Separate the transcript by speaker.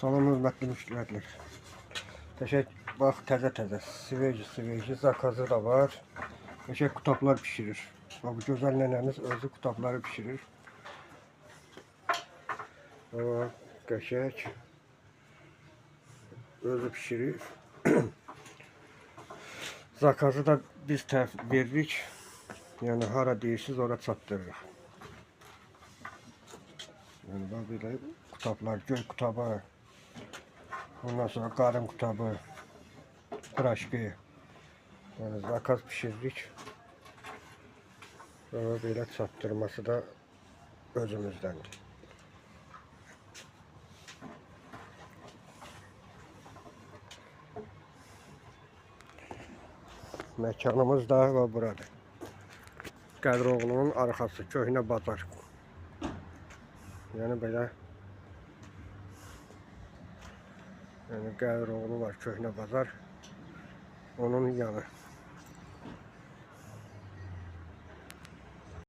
Speaker 1: Salam hörmətli müştərilər. Bax təzə sveci zakazı da var. Qəşəng kutablar pişirir. Bax bu gözəl nənəmiz özü kutabları pişirir. Bax qəşəng özü pişirir. Zakazı da biz veririk. Yəni hara deyirsiniz ora çatdırırıq. Yəni bax belə kutablar, göy kutabı. Ondan sonra qarın kutabı, piraşki. Yəni zakaz pişiririk. Və belə çatdırması da özümüzdəndir. Məkanımız da və buradır. Qədroğlunun arxası, köhnə bazar. Yəni belə Qədroğlu var, köhnə bazar. Onun yanı.